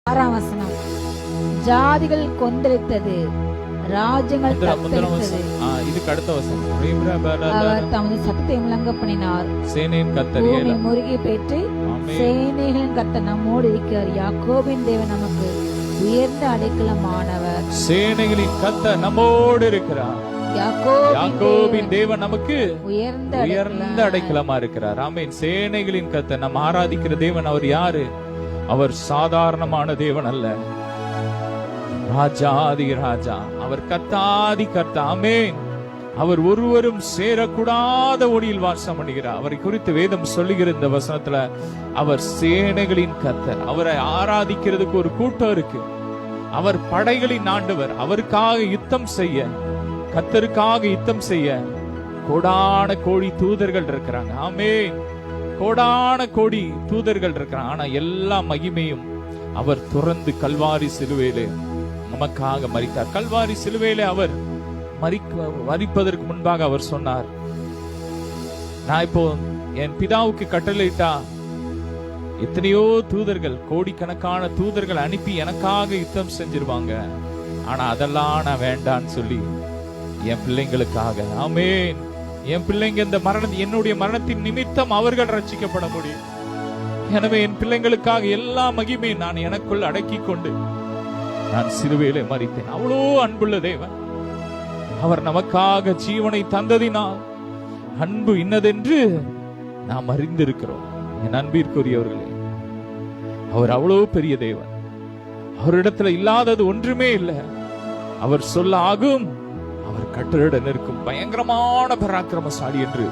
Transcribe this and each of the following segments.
6ஆம் வசனம். ஜாதிகள் கொந்தளித்தது, ராஜ்யங்கள் தத்தளித்தது. இதுக்கு அடுத்த வசனம். அவர் தமது சத்தத்தை முழங்க பண்ணினார், சேனையின் கர்த்தர் பூமி முருகி பெற்று சேனைகளின் கர்த்தர் நம்மோடு இருக்கிறார். யாக்கோபின் தேவன் நமக்கு உயர்ந்த அடைக்கலமானவர். சேனைகளின் கர்த்தர் நம்மோடு இருக்கிறார். யாக்கோபின் தேவன் நமக்கு உயர்ந்த அடைக்கலமா இருக்கிறார். ஆமென். சேனைகளின் கர்த்தர் நம்ம ஆராதிக்கிற தேவன் அவர் யாரு? அவர் சாதாரணமான தேவன் அல்ல, ராஜாதி ராஜா. அவர் கர்த்தாதி கர்த்தா. ஆமென். அவர் ஒருவரும் சேரக்கூடாத ஒளியில் வாசம் பண்ணுகிறார். அவரை குறித்து வேதம் சொல்லுகிற இந்த வசனத்துல அவர் சேனைகளின் கர்த்தர். அவரை ஆராதிக்கிறதுக்கு ஒரு கூட்டம் இருக்கு. அவர் படைகளின் ஆண்டவர். அவருக்காக யுத்தம் செய்ய, கர்த்தருக்காக யுத்தம் செய்ய கோடான கோடி தூதர்கள் இருக்கிறாங்க. ஆமென். கோடான கோடி தூதர்கள் இருக்கிறாங்க. ஆனா எல்லா மகிமையும் அவர் துறந்து கல்வாரி சிலுவையிலே நமக்காக மரித்தார். கல்வாரி சிலுவையிலே அவர் மரிப்பதற்கு முன்பாக அவர் சொன்னார், நான் இப்போ என் பிதாவுக்கு கட்டளையிட்டா எத்தனையோ தூதர்கள், கோடிக்கணக்கான தூதர்கள் அனுப்பி எனக்காக யுத்தம் செஞ்சிருவாங்க. ஆனா அதெல்லாம் நான் வேண்டான்னு சொல்லி என் பிள்ளைங்களுக்காக, ஆமென், என் பிள்ளைங்க இந்த என்னுடைய மரணத்தின் நிமித்தம் அவர்கள் ரட்சிக்கப்பட முடியும். எனவே என் பிள்ளைங்களுக்காக எல்லா மகிமையும் நான் எனக்குள் அடக்கி கொண்டு நான் சிலுவையிலே மரித்தேன். அவ்வளோ அன்புள்ள தேவன். அவர் நமக்காக ஜீவனை தந்ததினால் அன்பு இன்னதென்று நாம் அறிந்திருக்கிறோம். என் அன்பிற்குரியவர்களே, அவர் அவ்வளோ பெரிய தேவன். அவரிடத்துல இல்லாதது ஒன்றுமே இல்லை. அவர் சொல்ல ஆகும், அவர் கட்டளையிட நிற்கும் பயங்கரமான பராக்கிரமசாலி என்று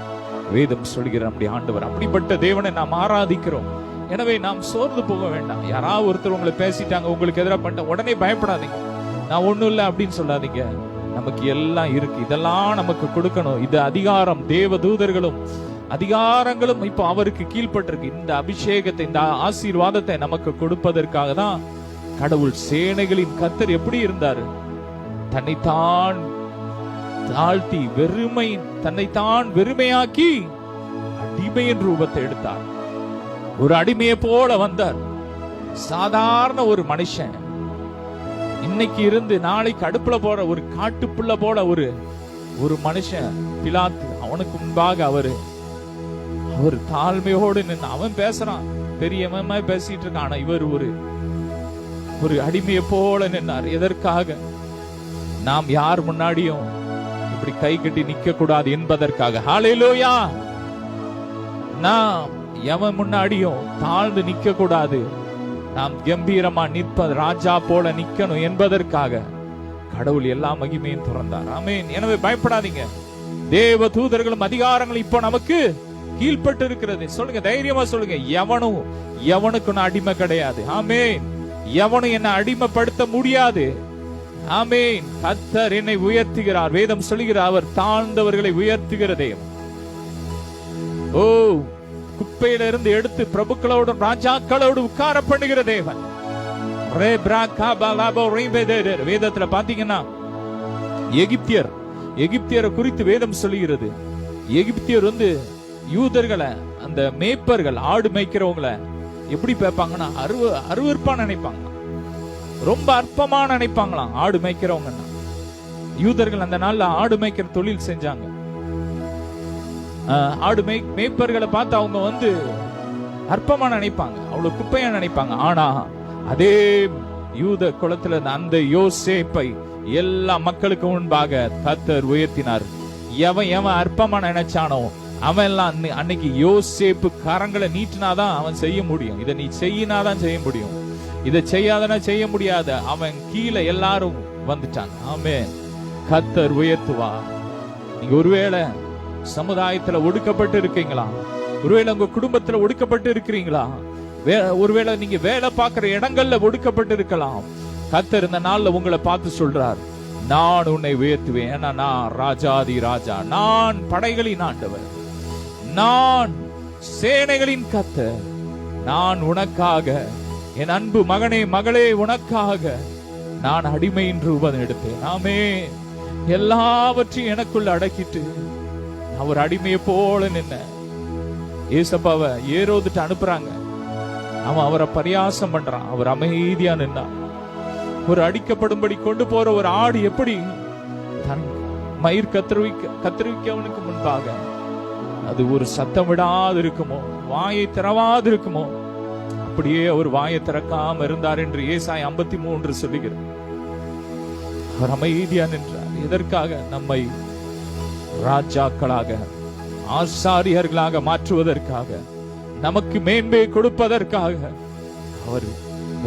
வேதம் சொல்கிற நம்முடைய ஆண்டவர். அப்படிப்பட்ட தேவனை நாம் ஆராதிக்கிறோம். எனவே நாம் சோர்ந்து போக வேண்டாம். யாராவது ஒருத்தர் உங்களை பேசிட்டாங்க, உங்களுக்கு எதிராக பண்ணிட்ட உடனே பயப்படாதீங்க. நான் ஒண்ணும் இல்லை அப்படின்னு சொல்லாதீங்க. நமக்கு எல்லாம் இருக்கு, இதெல்லாம் நமக்கு கொடுக்கணும். இது அதிகாரம், தேவ தூதர்களும் அதிகாரங்களும் இப்போ அவருக்கு கீழ்பட்டிருக்கு. இந்த அபிஷேகத்தை, இந்த ஆசீர்வாதத்தை நமக்கு கொடுப்பதற்காக தான் கடவுள் சேனைகளின் கர்த்தர் எப்படி இருந்தாரு? தன்னைத்தான் தாழ்த்தி தன்னைத்தான் வெறுமையாக்கி அடிமையின் ரூபத்தை எடுத்தார். ஒரு அடிமையை போல வந்தார். சாதாரண ஒரு மனுஷன் இன்னைக்கு இருந்து நாளைக்கு அடுப்புல போற ஒரு காட்டுப்புள்ள போல ஒரு மனுஷன் பிலாத்து, அவனுக்கு முன்பாக அவர் தாழ்மையோடு நின்று அவன் பேசுறான், பெரியவன் பேசிட்டு இருக்கான். ஆனா இவர் ஒரு அடிமையை போல நின்றார். எதற்காக? நாம் யார் முன்னாடியும் இப்படி கை கட்டி நிக்க கூடாது என்பதற்காக. ஹல்லேலூயா. நாம் எவன் முன்னாடியும் தாழ்ந்து நிக்க கூடாது. நாம் கம்பீரமா நிற்பது, ராஜா போல நிக்கணும் என்பதற்காக கடவுள் எல்லா மகிமையும் துறந்தார். ஆமென். எனவே பயப்படாதீங்க. தேவ தூதர்களும் அதிகாரங்களும் இப்போ நமக்கு கீழ்பட்டு இருக்கிறது. சொல்லுங்க, தைரியமா சொல்லுங்க, எவனுக்கு நான் அடிமை கிடையாது. ஆமென். எவனும் என்னை அடிமைப்படுத்த முடியாது. ஆமென். கர்த்தர் என்னை உயர்த்துகிறார். வேதம் சொல்லுகிறார், அவர் தாழ்ந்தவர்களை உயர்த்துகிறதே. ஓ, குப்பையிலிருந்து எடுத்து பிரபுக்களோடும் ராஜாக்களோடு உட்கார பண்ணுகிற தேவன். வேதத்துல பாத்தீங்கன்னா எகிப்தியரை குறித்து வேதம் சொல்லுகிறது. எகிப்தியர் யூதர்களை, அந்த மேய்ப்பர்கள், ஆடு மேய்க்கிறவங்களை எப்படி பேப்பாங்கன்னா அருவருப்பா நினைப்பாங்க, ரொம்ப அற்பமா நினைப்பாங்களாம். ஆடு மேய்க்கிறவங்கன்னா யூதர்கள் அந்த நாள்ல ஆடு மேய்க்கிற தொழில் செஞ்சாங்க. ஆடு மேய்ப்பர்களை பார்த்து அவங்க அற்பமா நினைப்பாங்க, அவ்வளவு குப்பையா நினைப்பாங்க. ஆனா அதே யூத குலத்துல அந்த யோசேப்பை எல்லா மக்களுக்கு முன்பாக கர்த்தர் உயர்த்தினார். எவன் அற்பமா நினைச்சானோ அவன் எல்லாம் அன்னைக்கு யோசேப்பு கரங்களை நீட்டினாதான் அவன் செய்ய முடியும். இதை நீ செய்யினாதான் செய்ய முடியும், இதை செய்யாதனா செய்ய முடியாத. அவன் கீழே எல்லாரும் வந்துட்டாங்க. ஆமென். கர்த்தர் உயர்த்துவா. நீங்க ஒருவேளை சமுதாயத்துல ஒடுக்கப்பட்டு இருக்கீங்களா? ஒருவேளை உங்க குடும்பத்துல ஒடுக்கப்பட்டு இருக்கிறீங்களா? ஒருவேளை நீங்க வேலை பார்க்கிற இடங்கள்ல ஒடுக்கப்பட்டு இருக்கலாம். கர்த்தர் இந்த நாள்ல உங்களை பார்த்து சொல்றார், நான் உன்னை உயர்த்துவேன். ஏன்னா நான் ராஜாதி ராஜா, நான் படைகளின் ஆண்டவர், நான் சேனைகளின் கர்த்தர். நான் உனக்காக, என் அன்பு மகனே மகளே, உனக்காக நான் அடிமையின் ரூபம் எடுத்தேன். நாமே எல்லாவற்றையும் எனக்குள்ள அடக்கிட்டு அவர் அடிமையை போல நின்ன ஏசப்பாவை ஏரோதுட்டு அனுப்புறாங்க. அவன் அவரை பரியாசம் பண்றான். அவர் அமைதியா நின்னான். ஒரு அடிக்கப்படும்படி கொண்டு போற ஒரு ஆடு எப்படி தன் மயிர் கத்தரிக்கவனுக்கு முன்பாக அது ஒரு சத்தம் விடாது இருக்குமோ, வாயை திறவாது இருக்குமோ, அப்படியே அவர் வாயை திறக்காம இருந்தார் என்று ஏசாயா 53 சொல்லுகிறார். அவர் அமைதியா நின்றார். எதற்காக? நம்மை ராஜாக்களாக, ஆசாரியர்களாக மாற்றுவதற்காக, நமக்கு மேன்மை கொடுப்பதற்காக அவர்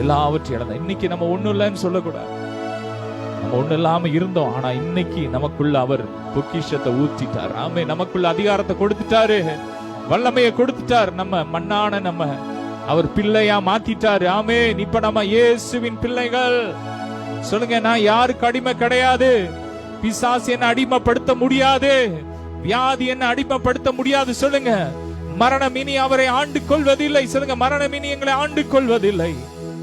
எல்லாவற்றையும் இழந்தார். இன்னைக்கு நம்ம ஒண்ணும் இல்லைன்னு சொல்லக்கூடாது. நம்ம ஒண்ணு இல்லாம இருந்தோம். ஆனா இன்னைக்கு நமக்குள்ள அவர் பொக்கிஷத்தை ஊத்திட்டார். ஆமே, நமக்குள்ள அதிகாரத்தை கொடுத்துட்டாரு, வல்லமையை கொடுத்துட்டார். நம்ம மண்ணான நம்ம அவர் பிள்ளையா மாத்திட்டாரு. ஆமே, இப்ப நம்ம இயேசுவின் பிள்ளைகள். சொல்லுங்க, நான் யாருக்கு அடிமை கிடையாது. பிசாசு என்ன அடிமைப்படுத்த முடியாது, வியாதி என்ன அடிமைப்படுத்த முடியாது. சொல்லுங்க, மரணம் இனி அவரை ஆண்டு கொள்வதில்லை. சொல்லுங்க, மரணம் இனி எங்களை ஆண்டு கொள்வதில்லை.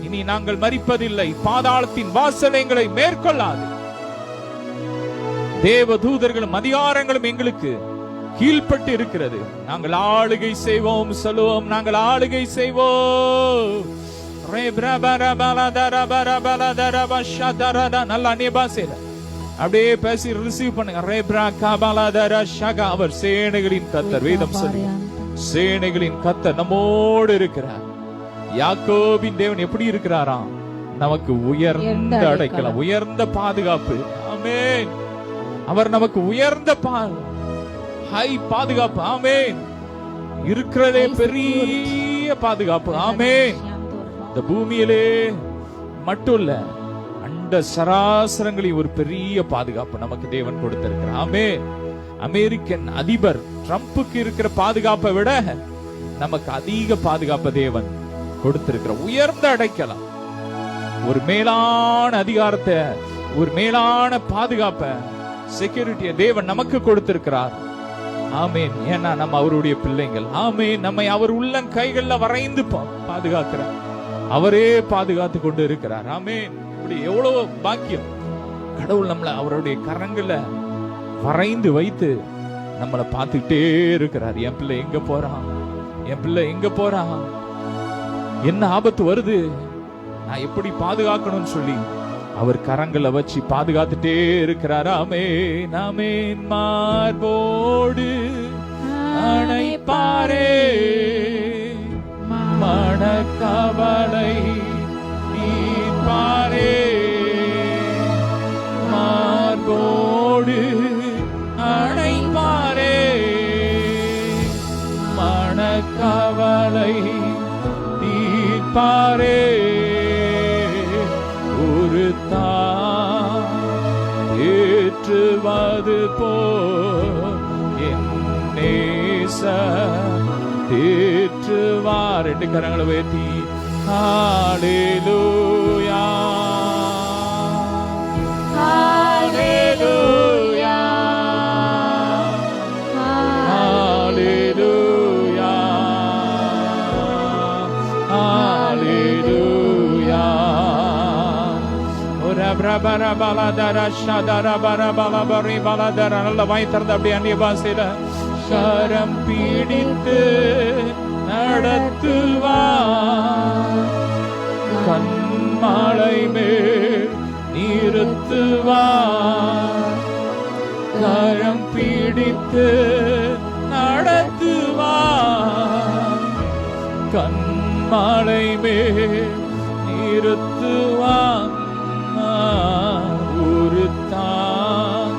இனி நாங்கள் மரிப்பதில்லை. பாதாளத்தின் வாசல் எங்களை மேற்கொள்ளாது. தேவ தூதர்களும் அதிகாரங்களும் எங்களுக்கு கீழ்பட்டு இருக்கிறது. நாங்கள் ஆளுகை செய்வோம். சொல்லுவோம், நாங்கள் ஆளுகை செய்வோம். நல்லா நேபாசேல அப்படியே பேசி ரிசீவ் பண்ணுங்க. அவர் சேனைகளின் கர்த்தர். வேதம் சொல்லி சேனைகளின் கர்த்தர் நம்மோடு இருக்கிறார். யாக்கோபின் தேவன் எப்படி இருக்கிறாராம்? நமக்கு உயர்ந்த அடைக்கலம், உயர்ந்த பாதுகாப்பு. ஆமென். அவர் நமக்கு உயர்ந்த ஹை பாதுகாப்பு. ஆமென். இருக்கிறதே பெரிய பாதுகாப்பு. ஆமென். இந்த பூமியிலே மட்டும் இல்ல, அண்ட சராசரங்களில் ஒரு பெரிய பாதுகாப்பு நமக்கு தேவன் கொடுத்திருக்கிறார். ஆமென். அமெரிக்கன் அதிபர் ட்ரம்புக்கு இருக்கிற பாதுகாப்பை விட நமக்கு அதிக பாதுகாப்பு தேவன் கொடுத்திருக்கிற உயர்ந்த அடைக்கலாம். ஒரு மேலான அதிகாரத்தை, ஒரு மேலான பாதுகாப்ப, செக்யூரிட்டியை தேவன் நமக்கு கொடுத்திருக்கிறார். ஆமேன். ஏன்னா நம்ம அவருடைய பிள்ளைகள். ஆமேன். நம்மை அவர் உள்ளங்கைகள்ல வரைந்து பாதுகாக்கிறார். அவரே பாதுகாத்து கொண்டு இருக்கிறார். ஆமேன். இப்படி எவ்வளவு பாக்கியம். கடவுள் நம்மள அவருடைய கரங்களை வரைந்து வைத்து நம்மளை பார்த்துக்கிட்டே இருக்கிறார். என் பிள்ளை எங்க போறான், என் பிள்ளை எங்க போறான், என்ன ஆபத்து வருது, நான் எப்படி பாதுகாக்கணும்னு சொல்லி அவர் கரங்களை வச்சு பாதுகாத்துட்டே இருக்கிறார். ஆமென். ஆமென். மார்போடு அணைப்பாரே, மனக்கவலை தீர்ப்பாரே. மார்போடு அணைப்பாரே, மனக்கவலை தீர்ப்பாரே. ஒரு ஏற்றுவது போல் என் நேச தேற்றுவார். ரெண்டு கரங்களை உயர்த்தி ஹல்லேலூயா, ஹல்லேலூயா, ஹல்லேலூயா, ஹல்லேலூயா. நல்ல வாய் திறந்து அப்படியே அந்நிய பாஷையில கரம் பிடித்து நடத்துவார், கண்மாலை மேல் நிறுத்துவார், கரம் பிடித்து நடத்துவார், கண்மாலை மேல் நிறுத்துவார். ஒரு தான்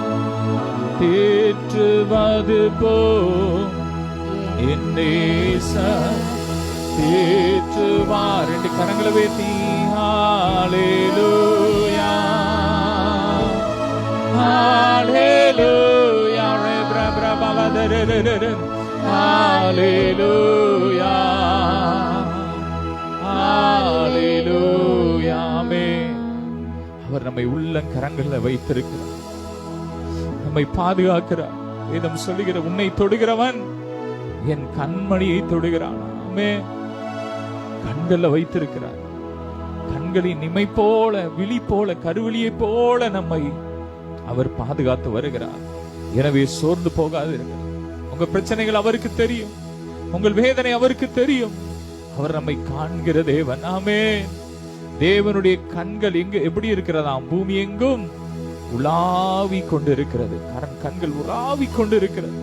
தேற்றுவது போல் என் நேசர் தேற்றுவார். ரெண்டு கரங்களை உயர்த்தி ஹல்லேலூயா, ஹல்லேலூயா, ஹல்லேலூயா, ஹல்லேலூயா. ஆமென். அவர் நம்மை உள்ளங்கரங்கள்ல வைத்திருக்கிறார், நம்மை பாதுகாக்கிறார். வேதம் சொல்லுகிற உன்னை தொடுகிறவன் என் கண்மணியை தொடுகிறான். ஆமென். கண்கள்ல வைத்திருக்கிறார். கண்களின் இமை போல, விழி போல, கருவிழியை போல நம்மை அவர் பாதுகாத்து வருகிறார். எனவே சோர்ந்து போகாது இருக்கிறார். உங்க பிரச்சனைகள் அவருக்கு தெரியும், உங்கள் வேதனை அவருக்கு தெரியும். அவர் நம்மை காண்கிற தேவன். ஆமென். தேவனுடைய கண்கள் எங்க எப்படி இருக்கிறதாம்? பூமி எங்கும் உலாவி கொண்டு இருக்கிறது. கண்கள் உலாவி கொண்டு இருக்கிறது.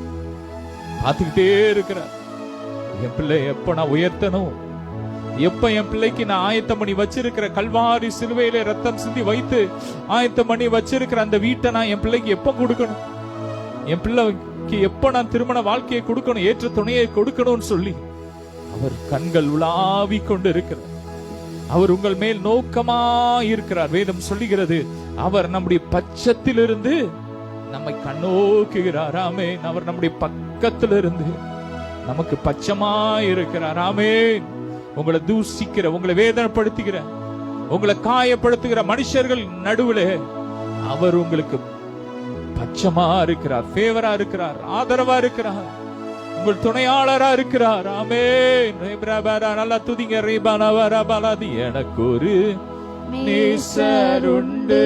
பார்த்துக்கிட்டே இருக்கிறார். என் பிள்ளை எப்ப நான் உயர்த்தணும், எப்ப என் பிள்ளைக்கு நான் ஆயத்தம் பண்ணி வச்சிருக்கிற கல்வாரி சிலுவையில ரத்தம் சிந்தி வைத்து ஆயத்தம் பண்ணி வச்சிருக்கிற அந்த வீட்டை நான் என் பிள்ளைக்கு எப்ப கொடுக்கணும், என் பிள்ளைக்கு எப்ப நான் திருமண வாழ்க்கையை கொடுக்கணும், ஏற்ற துணையை கொடுக்கணும்னு சொல்லி அவர் கண்கள் உலாவி கொண்டு இருக்கிறார். அவர் உங்கள் மேல் நோக்கமா இருக்கிறார். வேதம் சொல்லுகிறது, அவர் நம்முடைய பட்சத்திலிருந்து நம்மை கண்ணோக்குகிறார். ஆமென். அவர் நம்முடைய பக்கத்திலிருந்து நமக்கு பட்சமா இருக்கிறார். ஆமென். உங்களை தூசிக்கிற, உங்களை வேதனைப்படுத்துகிற, உங்களை காயப்படுத்துகிற மனுஷர்கள் நடுவில் அவர் உங்களுக்கு பட்சமா இருக்கிறார், ஃபேவரா இருக்கிறார், ஆதரவா இருக்கிறார், உங்கள் துணையாளரா இருக்கிறார். ஆமென். நல்லா துதிங்க. எனக்கு ஒரு நேசருண்டு,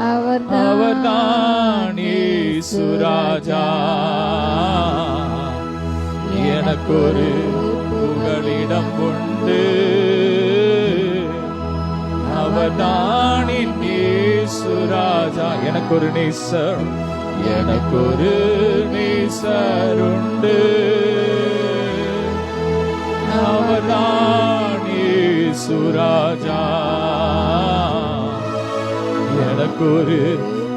அவர்தான் இயேசு ராஜா. எனக்கு ஒரு புகலிடம் உண்டு, அவர்தான் இயேசு ராஜா. எனக்கு ஒரு நேசர், எனக்கு ஒரு நேசர் உண்டு, அவர்தான் இயேசு ராஜா. எனக்கு ஒரு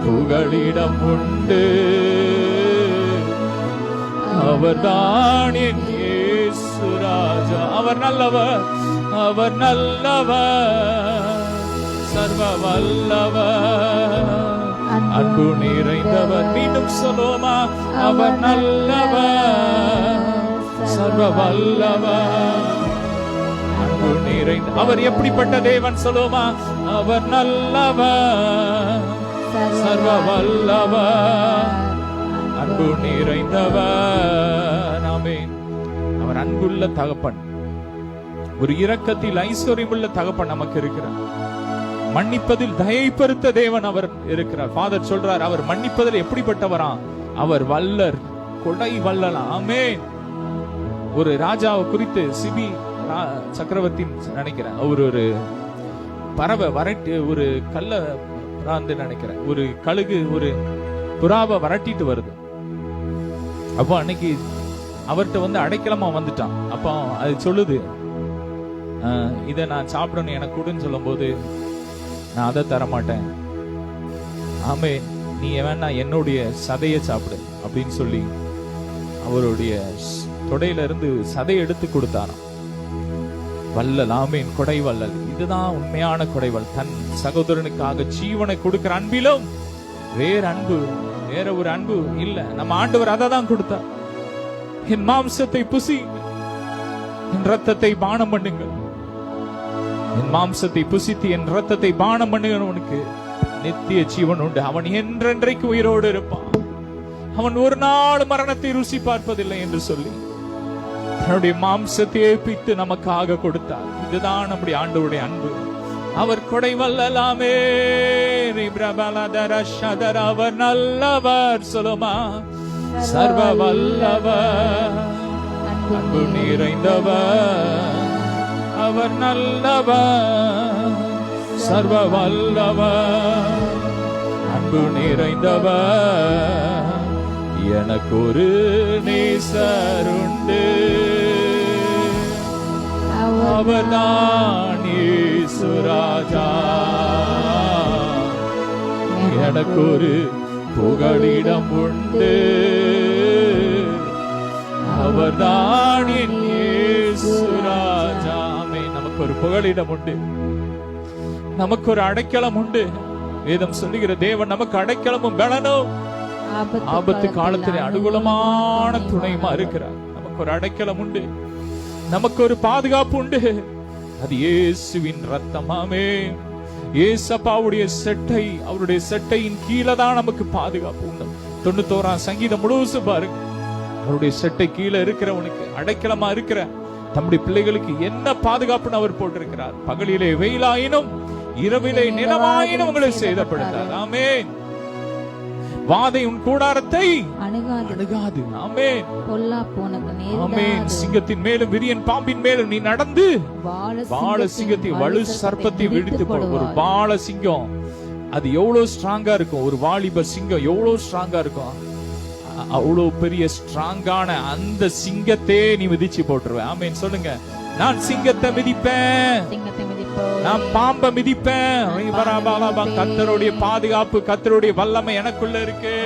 புகலிடம் உண்டு, அவர்தான் இயேசு ராஜா. அவர் நல்லவர், அவர் நல்லவர், சர்வ வல்லவர், அன்பு நிறைந்தவர். மீண்டும் சொல்லுமா, அவர் நல்லவர், சர்வ வல்லவர், அன்பு நிறைந்த. அவர் எப்படிப்பட்ட தேவன் சொல்லுமா? அவர் நல்லவர், சர்வ வல்லவர், அன்பு நிறைந்தவர். ஆமென். அவர் அன்புள்ள தகப்பன், ஒரு இரக்கத்தில் ஐஸ்வர்யமுள்ள தகப்பன் நமக்கு இருக்கிறார். மன்னிப்பதில் தயை பெருத்த தேவன் அவர் இருக்கிறார். ஃபாதர் சொல்றார், அவர் மன்னிப்பதில் எப்படிப்பட்டவரா? அவர் வல்லர், கொடை வல்லலாம். ஆமென். ஒரு ராஜாவை குறித்து சிபி சக்கரவர்த்தி நினைக்கிறேன், அவர் ஒரு பறவை வரட்டி, ஒரு கல்ல நினைக்கிறேன், ஒரு கழுகு ஒரு புறாவை வரட்டிட்டு வருது. அப்போ அன்னைக்கு அவர்கிட்ட அடைக்கலமா வந்துட்டான். அப்போ அது சொல்லுது, இதை நான் சாப்பிடணும், எனக்கு கொடுன்னு சொல்லும் போது, நான் அதை தரமாட்டேன், ஆமே நீ வேணா என்னுடைய சதையை சாப்பிடு அப்படின்னு சொல்லி அவருடைய தொடையில இருந்து சதையை எடுத்து கொடுத்தாராம். வல்லல். ஆமேன். கொடை வல்லல். இதுதான் உண்மையான கொடைவல். தன் சகோதரனுக்காக ஜீவனை கொடுக்கிற அன்பிலும் வேற அன்பு, வேற ஒரு அன்பு இல்ல. நம்ம ஆண்டவர் அதை தான் கொடுத்தார். என் மாம்சத்தை புசி, என் ரத்தத்தை பானம் பண்ணுங்கள். என் மாம்சத்தை புசித்து என் ரத்தத்தை பானம் பண்ணுகிறவனுக்கு நித்திய ஜீவன் உண்டு. அவன் என்றென்றைக்கு உயிரோடு இருப்பான். அவன் ஒரு நாள் மரணத்தை ருசி பார்ப்பதில்லை என்று சொல்லி தன்னுடைய மாம்சத்தை ஏற்பித்து நமக்காக கொடுத்தார். இதுதான் நம்முடைய ஆண்டவருடைய அன்பு. அவர் கொடை வல்லலாமே. அவர் நல்லவர். சொல்லுமா, சர்வ வல்லவர், அன்பு நிறைந்தவர். அவர் நல்லவர், சர்வ வல்லவர், அன்பு நிறைந்தவர். எனக்கு ஒரு நேசர் உண்டு, அவர்தான் இயேசு ராஜா. எனக்கு ஒரு புகலிடம் உண்டு, அவர்தான் இயேசு ராஜா. நமக்கு ஒரு புகலிடம் உண்டு, நமக்கு ஒரு அடைக்கலம் உண்டு. வேதம் சொல்லுகிற தேவன் நமக்கு அடைக்கலமும் பலனும் ஆபத்து காலத்திலே அனுகூலமான துணையுமா இருக்கிறார். நமக்கு ஒரு அடைக்கலம் உண்டு, நமக்கு ஒரு பாதுகாப்பு உண்டு. அது இயேசுவின் ரத்தமாமே. இயேசப்பாவுடைய செட்டை, அவருடைய செட்டையின் கீழே தான் நமக்கு பாதுகாப்பு உண்டு. 91ஆம் சங்கீதம் முழுசும் பாருங்க. அவருடைய செட்டை கீழே இருக்கிறவனுக்கு அடைக்கலமா இருக்கிற தம்முடைய பிள்ளைகளுக்கு என்ன பாதுகாப்புன்னு அவர் போட்டிருக்கிறார். பகலிலே வெயிலாயினும் இரவிலே நிலமாயினும் உங்களை சேதப்படுத்தார். ஆமென். வாதை உன் கூடாரத்தை அணுகாது. அணுகாது. ஆமென். பொல்லாப்பு உனக்கு ஆமென். நேரிடாது. சிங்கத்தின் மேலும் விரியன் பாம்பின் மேலும் நீ நடந்து பால சிங்கத்தை வலு சர்ப்பத்தை விடுத்து போடு. ஒரு பால சிங்கம் அது எவ்வளவு ஸ்ட்ராங்கா இருக்கும், ஒரு வாலிப சிங்கம் எவ்வளவு ஸ்ட்ராங்கா இருக்கும், அவ்வளவு பெரிய ஸ்ட்ராங்கான அந்த சிங்கத்தை நீ மிதிச்சு போட்டுருவேன். ஆமென் சொல்லுங்க. நான் சிங்கத்தை மிதிப்பேன், சிங்கத்தை மிதிப்போம். நான் பாம்பை மிதிப்பேன். கர்த்தருடைய பாதுகாப்பு, கர்த்தருடைய வல்லமை எனக்குள்ள இருக்கு.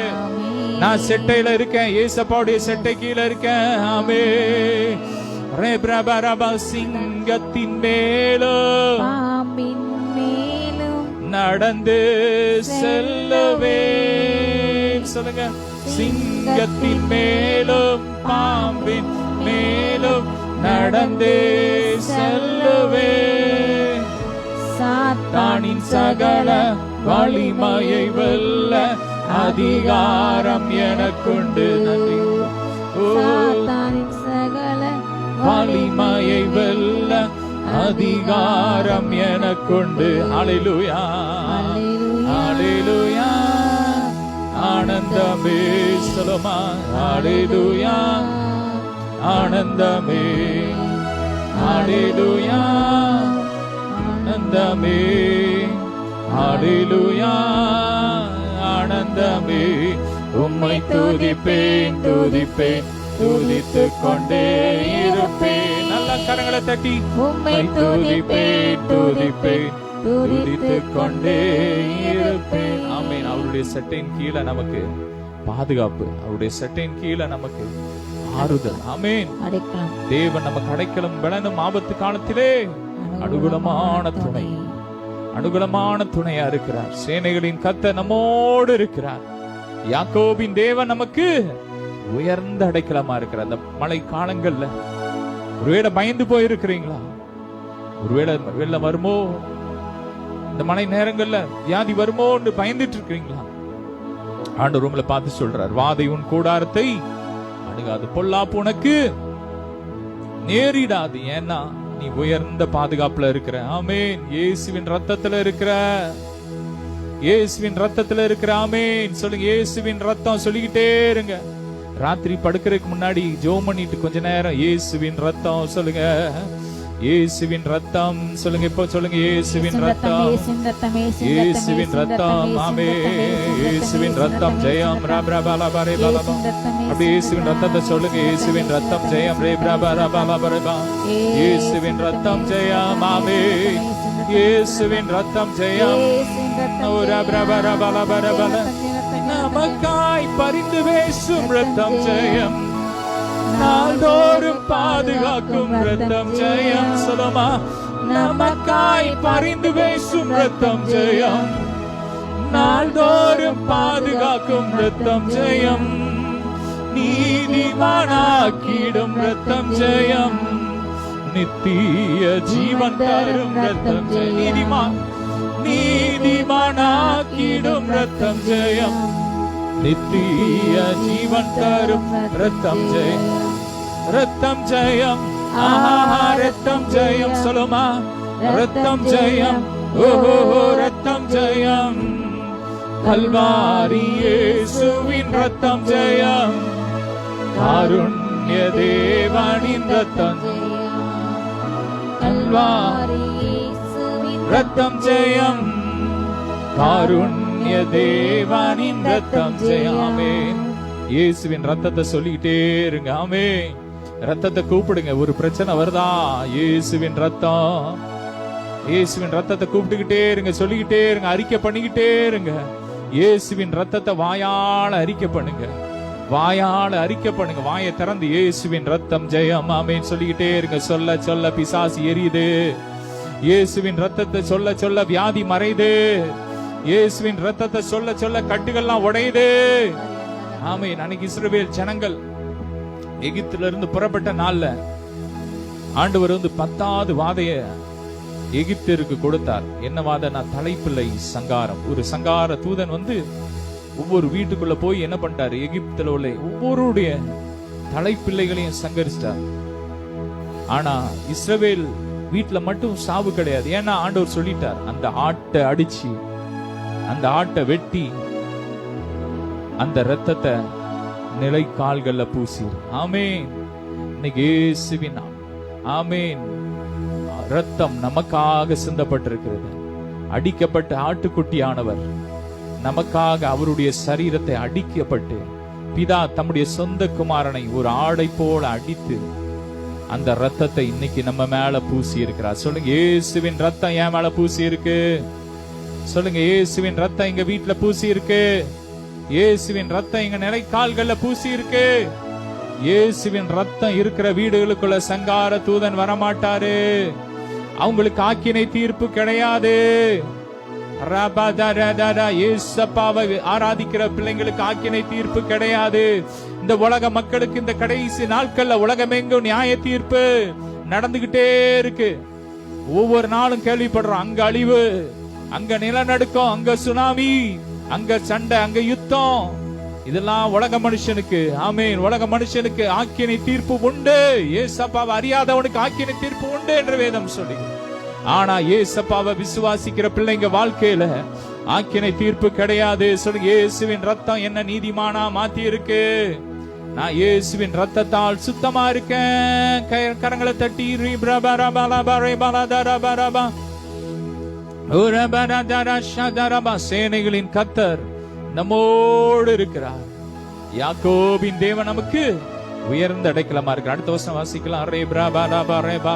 நான் செட்டையில இருக்கேன், ஏசப்பாவுடைய செட்டை கீழே இருக்கேன். ஆமென். சிங்கத்தின் மேலும் பாம்பின் மேலும் நடந்து செல்லவே. சொல்லுங்க. சிங்கத்தின் மேலும் பாம்பின் மேலும் நடந்து செல்லவே. சாத்தானின் சகல வலிமையை வெல்ல அதிகாரம் எனக்குண்டு. நன்றி. சாத்தானின் சகல வலிமையை வெல்ல அதிகாரம் எனக்குண்டு. ஹல்லேலூயா, ஹல்லேலூயா. ஆனந்தமே சொல்லுமா. ஹல்லேலூயா, ஆனந்தமே. ஹல்லேலூயா, ஆனந்தமே. ஹல்லேலூயா, ஆனந்தமே. உம்மை துதிப்பேன், துதிப்பேன், துதித்துக் கொண்டே இருப்பேன். நல்ல கரங்களை தட்டி உம்மை துதிப்பேன், துதிப்பேன், துதித்துக் கொண்டே இருப்பேன். ஆமென். அவருடைய சட்டையின் கீழே நமக்கு பாதுகாப்பு, அவருடைய சட்டையின் கீழே நமக்கு ஆறுதல். ஆமென். தேவன் நமக்கு அடைக்கலம் பலனும் ஆபத்து காலத்திலே அனுகூலமான துணை, அனுகூலமான துணையா இருக்கிறார். சேனைகளின் கர்த்தர் நம்மோடு இருக்கிறார். யாக்கோபின் தேவன் நமக்கு உயர்ந்த அடைக்கலமா இருக்கிறார். அந்த மழை காலங்கள்ல ஒருவேளை பயந்து போயிருக்கிறீங்களா? ஒருவேளை வெள்ளம் வருமோ, இந்த மழை நேரங்கள்ல வியாதி வருமோன்னு பயந்துட்டு இருக்கிறீங்களா? ஆண்டவர் உங்களை பார்த்து சொல்றார், வாதை உன் கூடாரத்தை அணுகாது, பொல்லாப்பு உனக்கு நேரிடாது. ஏன்னா நீ உயர்ந்த பாதுகாப்புல இருக்கிற. ஆமென். இயேசுவின் ரத்தத்துல இருக்கிற, இயேசுவின் ரத்தத்துல இருக்கிற. ஆமென் சொல்லுங்க. இயேசுவின் ரத்தம் சொல்லிக்கிட்டே இருங்க. ராத்திரி படுக்கிறதுக்கு முன்னாடி ஜெபம் பண்ணிட்டு கொஞ்ச நேரம் இயேசுவின் ரத்தம் சொல்லுங்க. இயேசுவின் ரத்தம் சொல்லுங்க. இப்போ சொல்லுங்க. இயேசுவின் ரத்தம், இயேசுவின் ரத்தம். ஆமென். இயேசுவின் ரத்தம் ஜெயம். அப்படி இயேசுவின் ரத்தத்தை சொல்லுங்க. இயேசுவின் ரத்தம் ஜெயம். இயேசுவின் ரத்தம் ஜெயம். ஆமென். இயேசுவின் ரத்தம் ஜெயம். நமக்காய் பரிந்து பேசும் ரத்தம் ஜெயம். நாள்தோறும் பாதுகாக்கும் ரத்தம் ஜெயம். சொல்லுமா. நமக்காய் பரிந்து பேசும் ரத்தம் ஜெயம். நாள்தோறும் பாதுகாக்கும் ரத்தம் ஜெயம். நீதிமானாக்கிடும் ரத்தம் ஜெயம். நித்திய ஜீவன் தரும் ரத்தம் ஜெயம். நீதிமானாக்கிடும் ரத்தம் ஜெயம். நித்திய ஜீவன் தரும் ரத்தம் ஜெயம். ரத்தம் ஜெயம். ஆஹா ரத்தம் ஜெயம். சொல்லுமா. ரத்தம் ஜெயம். ஓஹோ ரத்தம் ஜெயம். கல்வாரி இயேசுவின் ரத்தம் ஜெயம். காருண்ய தேவனின் ரத்தம். கல்வாரி ரத்தம் ஜெயம். காருண்ய தேவனின் ரத்தம் ஜெயம். ஆமென். இயேசுவின் ரத்தத்தை சொல்லிக்கிட்டே இருங்க. ஆமென். ரத்தத்தை கூப்பிடுங்க. ஒரு பிரச்சனை வருதா, இயேசுவின் ரத்தம், இயேசுவின் ரத்தத்தை கூப்பிட்டுக்கிட்டே இருங்க, சொல்லிக்கிட்டே இருங்க, அறிக்கை பண்ணிக்கிட்டே இருங்க. இயேசுவின் ரத்தத்தை வாயால அறிக்கை பண்ணுங்க, வாயால அறிக்கை பண்ணுங்க. வாயை திறந்து இயேசுவின் ரத்தம் ஜெயம். ஆமென் சொல்லிக்கிட்டே இருங்க. சொல்ல சொல்ல பிசாசு எரியுது. இயேசுவின் ரத்தத்தை சொல்ல சொல்ல வியாதி மறையுது. இயேசுவின் ரத்தத்தை சொல்ல சொல்ல கட்டுகள்லாம் உடையுது. ஆமென். அன்னைக்கு இஸ்ரவேல் ஜனங்கள் எகிப்தில இருந்து புறப்பட்ட நாள்ல ஆண்டவர் 10வது வாதைய எகிப்திற்கு கொடுத்தார். என்ன வாதைனா தலைப்பிள்ளை சங்காரம். ஒரு சங்கார தூதன் ஒவ்வொரு வீட்டுக்குள்ள போய் என்ன பண்ணிட்டாரு, எகிப்தில உள்ள ஒவ்வொருடைய தலைப்பிள்ளைகளையும் சங்கரிச்சிட்டார். ஆனா இஸ்ரவேல் வீட்டுல மட்டும் சாவு கிடையாது. ஏன்னா ஆண்டவர் சொல்லிட்டார், அந்த ஆட்டை அடிச்சு அந்த ஆட்டை வெட்டி அந்த இரத்தத்தை நிலை கால்கள்ல பூசி. ஆமென். இன்னைக்கு இயேசுவின் நாமம். ஆமென். இரத்தம் நமக்காக சிந்தப்பட்டிருக்கிறது. அடிக்கப்பட்ட ஆட்டுக்குட்டியானவர் நமக்காக அவருடைய சரீரத்தை அடிக்கப்பட்டு பிதா தம்முடைய சொந்த குமாரனை ஒரு ஆடை போல அடித்து அந்த ரத்தத்தை இன்னைக்கு நம்ம மேல பூசி இருக்கிறார். சொல்லுங்க, இயேசுவின் ரத்தம் என் மேல பூசி இருக்கு. சொல்லுங்க, இயேசுவின் ரத்தம் எங்க வீட்டுல பூசி இருக்கு. இயேசுவின் ரத்தம் எங்க நிலை கால்கள்ல பூசி இருக்கு. இயேசுவின் ரத்தம் இருக்கிற வீடுகளுக்குள்ள சங்கார தூதன் வரமாட்டாரு. அவங்களுக்கு ஆக்கினை தீர்ப்பு கிடையாது. இயேசுவை ஆராதிக்கிற பிள்ளைங்களுக்கு ஆக்கினை தீர்ப்பு கிடையாது. இந்த உலக மக்களுக்கு இந்த கடைசி நாட்கள்ல உலகமெங்கும் நியாய தீர்ப்பு நடந்துகிட்டே இருக்கு. ஒவ்வொரு நாளும் கேள்விப்படுறோம், அங்க அழிவு, அங்க நிலநடுக்கம், அங்க சுனாமி, அங்க சண்டை, அங்க யுத்தம். இதெல்லாம் உலக மனுஷனுக்கு. ஆமென். உலக மனுஷனுக்கு ஆக்கினை தீர்ப்பு உண்டு. இயேசுவை அறியாதவனுக்கு ஆக்கினை தீர்ப்பு உண்டு என்று வேதம் சொல்லி. ஆனா இயேசுவை விசுவாசிக்கிற பிள்ளைங்க வாழ்க்கையில ஆக்கினை தீர்ப்பு கிடையாது. சொல்லுங்க, இயேசுவின் ரத்தம் என்ன நீதிமானா மாத்தி இருக்கு. நான் இயேசுவின் ரத்தத்தால் சுத்தமா இருக்கேன். கரங்களை தட்டி சேனைகளின் கர்த்தர் நம்மோடு இருக்கிறார். யாக்கோபின் தேவன் நமக்கு உயர்ந்த அடைக்கலமா இருக்கு. அடுத்த வசனம் வாசிக்கலாம்.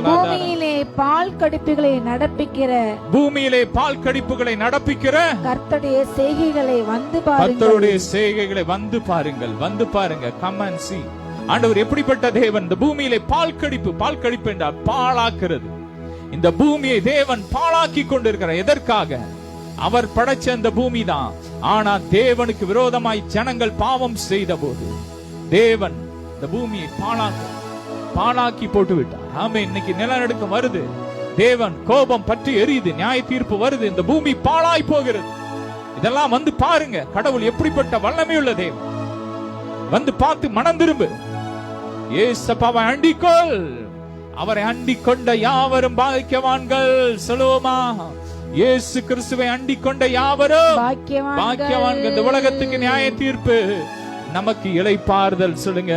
பூமியிலே பால் கடிப்புகளை நடப்பிக்கிற, பூமியிலே பால் கடிப்புகளை நடப்பிக்கிற கர்த்தருடைய செய்கைகளை வந்து பாருங்கள். கர்த்தருடைய செய்கைகளை வந்து பாருங்கள். வந்து பாருங்க. Come and see. ஆண்டவர் எப்படிப்பட்ட தேவன். இந்த பூமியிலே பால் கடிப்பு. பால் கடிப்பு என்றால் பாழாக்குறது. இந்த பூமியை தேவன் பாழாக்கி கொண்டிருக்கிறார். எதற்காக? அவர் படைச்ச அந்த பூமி தான். ஆனா தேவனுக்கு விரோதமாய் ஜனங்கள் பாவம் செய்த போது தேவன் இந்த பூமியை பாழாக்கி போட்டு விட்டார். ஆமே. இன்னைக்கு நிலநடுக்கம் வருது. தேவன் கோபம் பற்றி எரியுது. நியாய தீர்ப்பு வருது. இந்த பூமி பாழாய் போகிறது. இதெல்லாம் வந்து பாருங்க. கடவுள் எப்படிப்பட்ட வல்லமையுள்ள தேவன். வந்து பார்த்து மனம் திரும்பு. இயேசுவை அண்டிக்கொள். அவரை அண்டிக் கொண்ட யாவரும் பாக்கியவான்கள். சொல்லுவோமா? இயேசு கிறிஸ்துவை அண்டிக் கொண்ட யாவரும் பாக்கியவான்கள். இந்த உலகத்துக்கு நியாய தீர்ப்பு, நமக்கு இளைப்பாறுதல். சொல்லுங்க,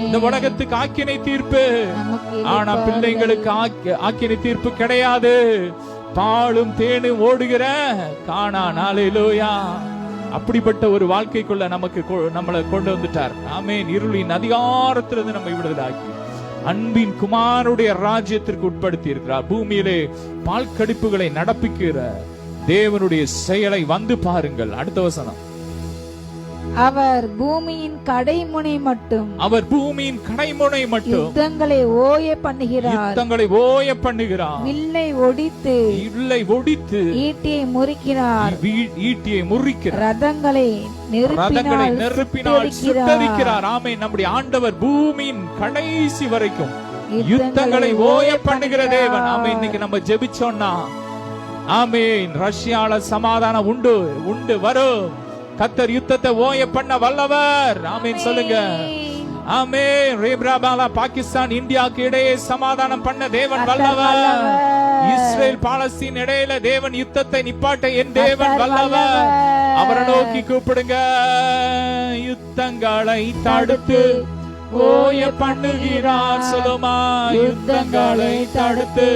இந்த உலகத்துக்கு ஆக்கினை தீர்ப்பு. ஆனா பிள்ளைங்களுக்கு ஆக்கினை தீர்ப்பு கிடையாது. பாலும் தேனும் ஓடுகிற கானான். ஹல்லேலூயா. அப்படிப்பட்ட ஒரு வாழ்க்கைக்குள்ள நம்மளை கொண்டு வந்துட்டார். ஆமென். இருளின் அதிகாரத்திலிருந்து நம்மை விடுதலாக்கி அன்பின் குமாரனுடைய ராஜ்யத்திற்கு உட்படுத்தி இருக்கிறார். பூமியிலே பால் கடிப்புகளை நடப்பிக்கிற தேவனுடைய செயலை வந்து பாருங்கள். அடுத்த வசனம். அவர் பூமியின் கடைமுனை மட்டும், அவர் பூமியின் கடைமுனை மட்டும் யுத்தங்களை ஓய பண்ணுகிறார். யுத்தங்களை ஓய பண்ணுகிறார். வில்லை ஒடித்து ஒடித்து ஈட்டியை முறிக்கிறார். ஈட்டியை முறிக்கிறார். ரதங்களை நெருப்பினால் சுட்டரிக்கிறார். ஆமென். நம்முடைய ஆண்டவர் பூமியின் கடைசி வரைக்கும் யுத்தங்களை ஓய பண்ணுகிற தேவன். ஆமென். இன்னைக்கு நம்ம ஜெபிச்சோம்னா ஆமென், ரஷ்யால சமாதானம் உண்டு வரும். கர்த்தர் யுத்தத்தை ஓய பண்ண வல்லவர். ஆமென். சொல்லுங்க. ஆமென். ரேப்ராபாலா பாகிஸ்தான் இந்தியாவுக்கு இடையே சமாதானம் பண்ண தேவன் வல்லவர். இஸ்ரேல் பாலஸ்தீன் இடையில தேவன் யுத்தத்தை நிப்பாட்ட என் தேவன் வல்லவர். அவரை நோக்கி கூப்பிடுங்க. யுத்தங்களை தடுத்து ஓய பண்ணுகிறார். சொல்லுமா? யுத்தங்களை தடுத்து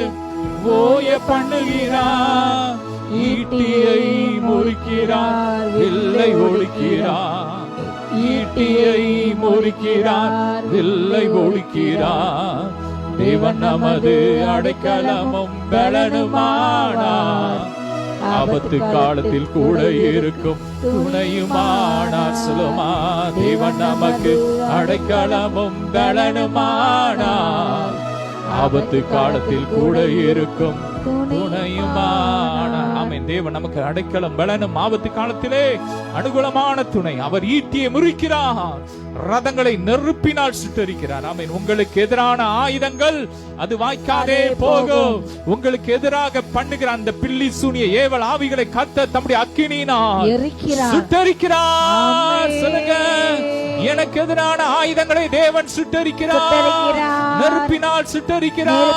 ஓய பண்ணுகிறார். ஈட்டியை முறிக்கிறார். வில்லை ஒழிக்கிறார். ஈட்டியை முறிக்கிறார். வில்லை ஒழிக்கிறார். தேவன் நமது அடைக்கலமும் பலனுமானார். ஆபத்து காலத்தில் கூட இருக்கும் துணையுமானார். சொல்லுமா? தேவன் நமக்கு அடைக்கலமும் பலனுமானார். ஆபத்து காலத்தில் கூட இருக்கும் துணையுமான. ஆமென். தேவன் நமக்கு அடைக்கலம் பலனும் ஆபத்து காலத்திலே அனுகூலமான துணை. அவர் ஈட்டியை முறிக்கிறார். ரதங்களை நெருப்பினால் சுட்டரிக்கிறார். ஆமென். உங்களுக்கு எதிரான ஆயுதங்கள் அது வாய்க்காதே போகும். உங்களுக்கு எதிராக பண்ணுகிற அந்த பில்லி சூனிய ஏவல் ஆவிகளை கர்த்தர் தம்முடைய அக்கினியினால் சுட்டரிக்கிறார். சொல்லுங்க, எனக்கு எதிரான ஆயுதங்களை தேவன் சுட்டரிக்கிறார். நெருப்பினால் சுட்டரிக்கிறார்.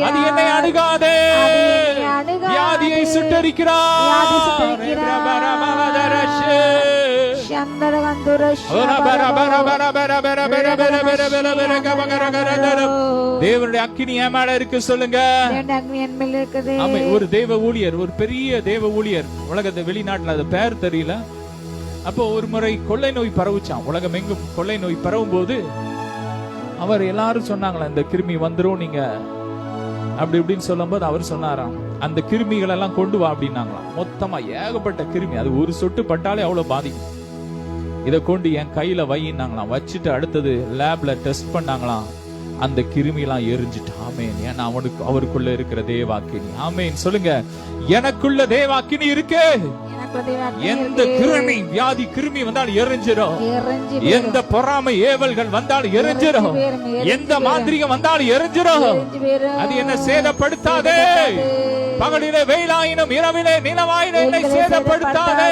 அது என்னை அணுகாதே. வியாதியை சுட்டரிக்கிறார். தேவனுடைய அக்கினி என் மேல இருக்கு சொல்லுங்க. ஒரு தேவ ஊழியர், ஒரு பெரிய தேவ ஊழியர், உலகத்தை வெளிநாட்டுல அது பேர் தெரியல. அப்போ ஒரு முறை கொள்ளை நோய் பரவுச்சான். உலகம் எங்கும் கொள்ளை நோய் பரவும் போது அவர் எல்லாரும் சொன்னாங்களா, இந்த கிருமி வந்துரும் நீங்க அப்படி இப்படின்னு சொல்லும் போது அவர் சொன்னாராம், அந்த கிருமிகள் எல்லாம் கொண்டு வா அப்படின்னாங்களாம். மொத்தமா ஏகப்பட்ட கிருமி, அது ஒரு சொட்டு பட்டாலே அவ்வளவு பாதிக்கும். இதை கொண்டு என் கையில வையினாங்களாம். வச்சுட்டு அடுத்தது லேப்ல டெஸ்ட் பண்ணாங்களாம். அந்த கிருமி எல்லாம் எரிஞ்சிட்டு. ஆமேன். ஏன்னா அவருக்குள்ள இருக்கிற தேவாக்கினி. ஆமேன் சொல்லுங்க. எனக்குள்ள தேவாக்கினி இருக்கு. எந்த கிருமி வியாதி கிருமி வந்தாலும் எரிஞ்சிரும். எந்த பொறாமை ஏவல்கள் வந்தாலும் எரிஞ்சிரும். எந்த மாந்திரிகம் வந்தாலும் எரிஞ்சிரும். அது என்ன சேதப்படுத்தாதே. பகலிலே வெயிலாயினும் இரவிலே நிலவாயினும் என்னை சேதப்படுத்தாதே.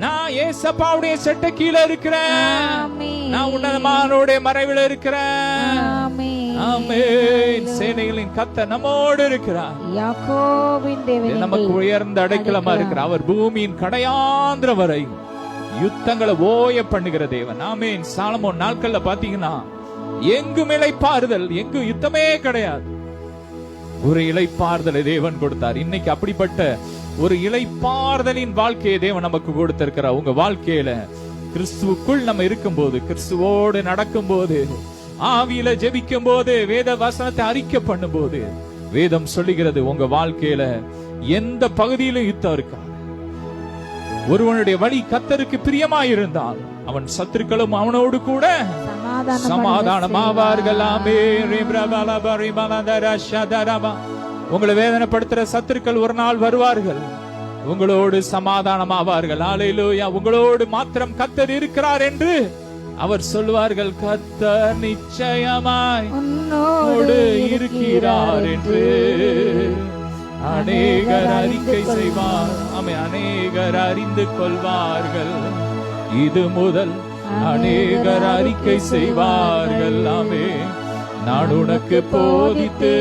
நான் ஏசப்பாவுடைய செட்ட கீழே இருக்கிறேன். நான் உன்னதமானோட மறைவில் இருக்கிறேன். ஆமென். சேனைகளின் கர்த்தர் நம்மோடு இருக்கிறார். யாக்கோபின் தேவன் நமக்கு உயர்ந்த அடைக்கலமா இருக்கிறார். அவர் பூமியின் கடையாந்திர வரை யுத்தங்களை ஓய பண்ணுகிற தேவன். ஆமென். சாலமோன் நாட்கள்ல பாத்தீங்கன்னா எங்கும் இளைப்பாறுதல், எங்கும் யுத்தமே கிடையாது. ஒரு இளைப்பாறுதலை தேவன் கொடுத்தார். இன்னைக்கு அப்படிப்பட்ட ஒரு இளைப்பாறுதலின் வாழ்க்கையை தேவன் நமக்கு கொடுத்திருக்கிறார். உங்க வாழ்க்கையில கிறிஸ்துவுக்குள் நம்ம இருக்கும்போது, கிறிஸ்துவோடு நடக்கும் போது, ஆவியில ஜெபிக்கும் போது, வேத வசனத்தை அறிக்கை பண்ணும் போது, வேதம் சொல்லுகிறது உங்க வாழ்க்கையில எந்த பகுதியிலும் யுத்தம் இருக்காது. ஒருவனுடைய வழி கர்த்தருக்கு பிரியமாயிருந்தால் அவன் சத்துருக்களும் அவனோடு கூட சமாதானமாவார்கள். உங்களை வேதனைப்படுத்துற சத்துருக்கள் ஒரு நாள் வருவார்கள், உங்களோடு சமாதானமாவார்கள். அல்லேலூயா. உங்களோடு மாத்திரம் கர்த்தர் இருக்கிறார் என்று அவர் சொல்வார்கள். கர்த்தர் நிச்சயமாய் உன்னோடு இருக்கிறார் என்று அநேகர் அறிக்கை செய்வார். அநேகர் அறிந்து கொள்வார்கள். இது முதல் அநேகர் அறிக்கை செய்வார்கள். நான் உனக்கு போதித்து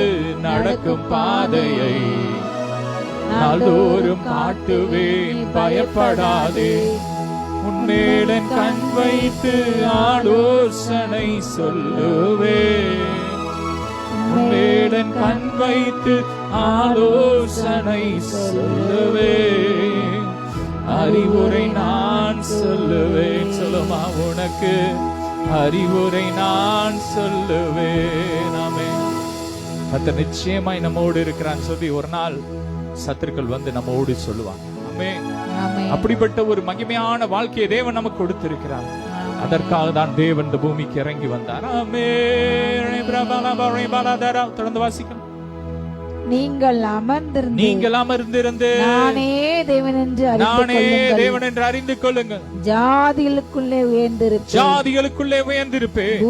நடக்கும் பாதையை நாள்தோறும் காட்டுவேன். பயப்படாதே. உன்மேடன் கண் வைத்து ஆலோசனை சொல்லுவேன். உன்மேடன் கண் வைத்து ஆலோசனை சொல்லுவேன். அறிவுரை நான் சொல்லுவேன். சொல்லுமா, உனக்கு அறிவுரை நான் சொல்லுவேன். ஆமென். கர்த்தர் நிச்சயமாய் நம்மோடு இருக்கிறான் சொல்லி ஒரு நாள் சத்துருக்கள் வந்து நம்மோடு சொல்லுவாங்க. ஆமென். அப்படிப்பட்ட ஒரு மகிமையான வாழ்க்கையை தேவன் நமக்கு கொடுத்திருக்கிறார். அதற்காக தான் தேவன் இந்த பூமிக்கு இறங்கி வந்தார். தொடர்ந்து வாசிக்கணும். நீங்கள் அமர்ந்திருந்து நானே தேவன் என்று அறிந்து கொள்ளுங்கள். ஜாதிகளுக்குள்ளே உயர்ந்திருப்பேன்.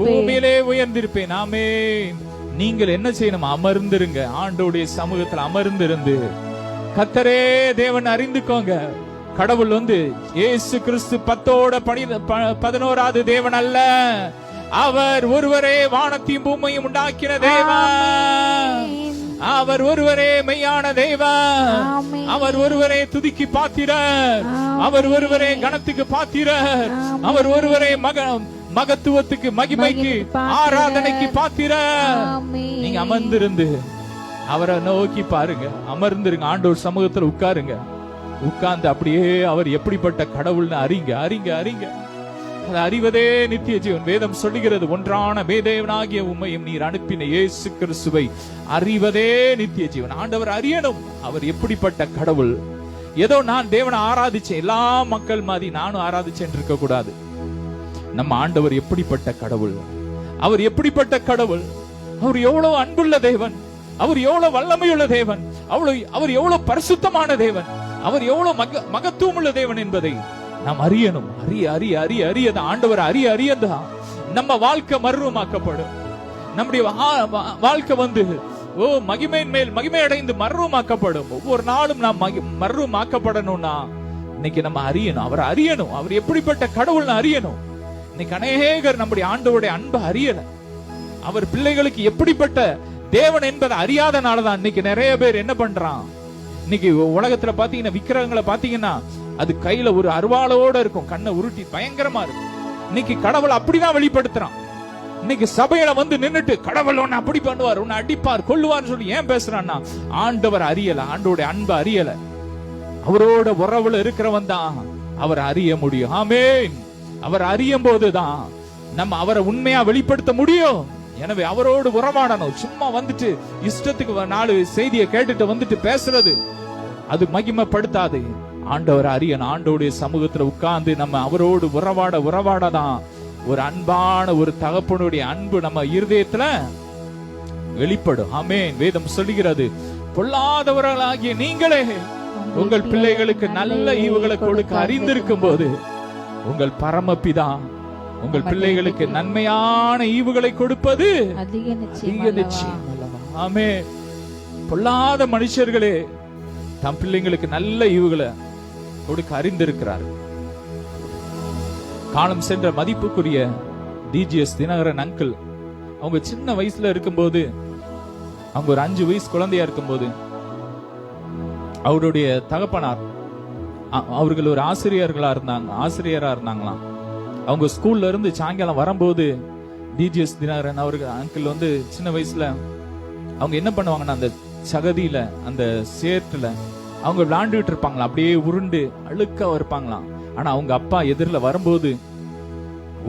பூமியிலே உயர்ந்திருப்பேன். ஆமென். நீங்கள் என்ன செய்யணும்? அமர்ந்திருங்க. ஆண்டவருடைய சமூகத்தில் அமர்ந்திருந்து கர்த்தரே தேவன் அறிந்துக்கோங்க. கடவுள் இயேசு கிறிஸ்து 11வது தேவன் அல்ல. அவர் ஒருவரே வானத்தையும் பூமியையும் உண்டாக்கின தேவன். அவர் ஒருவரே மெய்யான தேவன். அவர் ஒருவரே துதிக்கு பாத்திரர். அவர் ஒருவரே கனத்துக்கு பாத்திரர். அவர் ஒருவரே மகத்துவத்துக்கு, மகிமைக்கு, ஆராதனைக்கு பாத்திரர். நீங்க அமர்ந்திருந்து அவரை நோக்கி பாருங்க. அமர்ந்துருங்க. ஆண்டவர் சமூகத்தில் உட்காருங்க. உட்கார்ந்து அப்படியே அவர் எப்படிப்பட்ட கடவுள்னு அறிங்க. அதை அறிவதே நித்திய ஜீவன். வேதம் சொல்லுகிறது, ஒன்றான மேதேவனாகிய உம்மையும் நீர் அனுப்பின இயேசு கிறிஸ்துவை அறிவதே நித்திய ஜீவன். ஆண்டவர் அறியணும். அவர் எப்படிப்பட்ட கடவுள். ஏதோ நான் தேவனை ஆராதிச்சேன், எல்லா மக்கள் மாதிரி நானும் ஆராதிச்சேன் இருக்க கூடாது. நம்ம ஆண்டவர் எப்படிப்பட்ட கடவுள். அவர் எப்படிப்பட்ட கடவுள். அவர் எவ்வளவு அன்புள்ள தேவன். அவர் எவ்வளவு வல்லமையுள்ள தேவன். அவர் எவ்வளவு பரிசுத்தமான தேவன். அவர் எவ்வளவு மகத்துவமுள்ள தேவன் என்பதை நாம் அறியணும். அறியத ஆண்டவர் அறியதான் நம்ம வாழ்க்கை மர்வமாக்கப்படும். நம்முடைய வாழ்க்கை மகிமையின் மேல் மகிமை அடைந்து மர்வமாக்கப்படும். ஒவ்வொரு நாளும் நாம் மர்வமாக்கப்படணும்னா இன்னைக்கு நம்ம அறியணும். அவர் அறியணும். அவர் எப்படிப்பட்ட கடவுள்னு அறியணும். இன்னைக்கு அநேகர் நம்முடைய ஆண்டவருடைய அன்பை அறியல. அவர் பிள்ளைகளுக்கு எப்படிப்பட்ட தேவன் என்பதை அறியாதனாலதான் இன்னைக்கு நிறைய பேர் என்ன பண்றான். இன்னைக்கு உலகத்துல பாத்தீங்கன்னா, விக்கிரகங்களை பாத்தீங்கன்னா, அது கையில ஒரு அருவாளோட இருக்கும், கண்ணை உருட்டி பயங்கரமா இருக்கும். இன்னைக்கு கடவுள் அப்படிதான் வெளிப்படுத்துறான். இன்னைக்கு சபையில வந்து நின்னுட்டு கடவுள் உன்னை அப்படி பண்ணுவார், உன்னை அடிப்பார், கொல்லுவார்னு சொல்லி ஏன் பேசுறான்னா, ஆண்டவர் அறியல, ஆண்டோட அன்பு அறியல. அவரோட உறவுல இருக்கிறவன் தான் அவர் அறிய முடியும். ஆமென். அவர் அறியும் போதுதான் நம்ம அவரை உண்மையா வெளிப்படுத்த முடியும். எனவே அவரோடு உறவாடணும். சும்மா வந்துட்டு இஷ்டத்துக்கு 4 செய்தியை கேட்டுட்டு வந்துட்டு பேசுறது அது மகிமைப்படுத்தாது. ஆண்டவர் அறியணும். ஆண்டோடைய சமூகத்துல உட்கார்ந்து நம்ம அவரோடு உறவாடதான் ஒரு அன்பான ஒரு தகப்பனுடைய அன்பு நம்ம இருதயத்துல வெளிப்படும். ஆமென். வேதம் சொல்லுகிறது, பொல்லாதவர்களாகிய நீங்களே உங்கள் பிள்ளைகளுக்கு நல்ல ஈவுகளை கொடுக்க அறிந்திருக்கும் போது உங்கள் பரமபிதா உங்கள் பிள்ளைகளுக்கு நன்மையான ஈவுகளை கொடுப்பது அதிக நிச்சயம். ஆமென். பொல்லாத மனுஷர்களே தம் பிள்ளைங்களுக்கு நல்ல ஈவுகளை கொடுக்க அறிந்திருக்கிறார். காலம் சென்ற மதிப்புக்குரிய டிஜிஎஸ் தினகரன் அங்கிள், அவங்க சின்ன வயசுல இருக்கும்போது, அவங்க ஒரு 5 வயசு குழந்தையா இருக்கும்போது, அவருடைய தகப்பனார் அவர்கள் ஒரு ஆசிரியரா இருந்தாங்களாம். அவங்க ஸ்கூல்ல இருந்து சாயங்காலம் வரும்போது டிஜிஎஸ் தினகரன் அவர்கள் அங்கிள் வந்து சின்ன வயசுல அவங்க என்ன பண்ணுவாங்கன்னா, அந்த சகதியில அந்த சேற்றுல அவங்க விளையாண்டுட்டு இருப்பாங்களாம். அப்படியே உருண்டு அழுக்கா இருப்பாங்களாம். ஆனா அவங்க அப்பா எதிரில் வரும்போது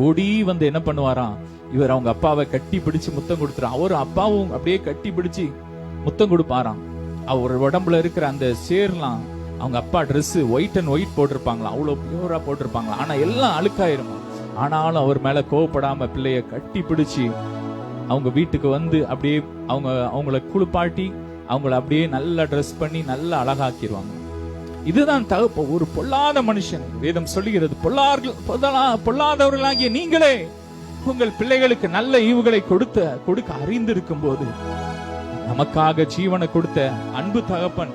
ஓடி வந்து என்ன பண்ணுவாராம், இவர் அவங்க அப்பாவை கட்டி பிடிச்சு முத்தம் கொடுத்துறான். அவரும் அப்பாவும் அப்படியே கட்டி பிடிச்சு முத்தம் கொடுப்பாராம். அவர் உடம்புல இருக்கிற அந்த சேர்லாம், அவங்க அப்பா ட்ரெஸ் ஒயிட் அண்ட் ஒயிட் போட்டிருப்பாங்களாம், அவ்வளவு பியூரா போட்டிருப்பாங்களா. ஆனா எல்லாம் அழுக்காயிருமா. ஆனாலும் அவர் மேல கோவப்படாம பிள்ளைய கட்டி பிடிச்சு அவங்க வீட்டுக்கு வந்து அப்படியே அவங்கள குளிப்பாட்டி அவங்கள அப்படியே நல்லா ட்ரெஸ் பண்ணி நல்லா அழகாக்கிடுவாங்க. இதுதான் ஒரு பொல்லாத மனுஷன். வேதம் சொல்லுகிறது, பொல்லாதவர்களாகிய நீங்களே உங்கள் பிள்ளைகளுக்கு நல்ல ஈவுகளை கொடுக்க அறிந்திருக்கும் போது நமக்காக ஜீவனை கொடுத்த அன்பு தகப்பன்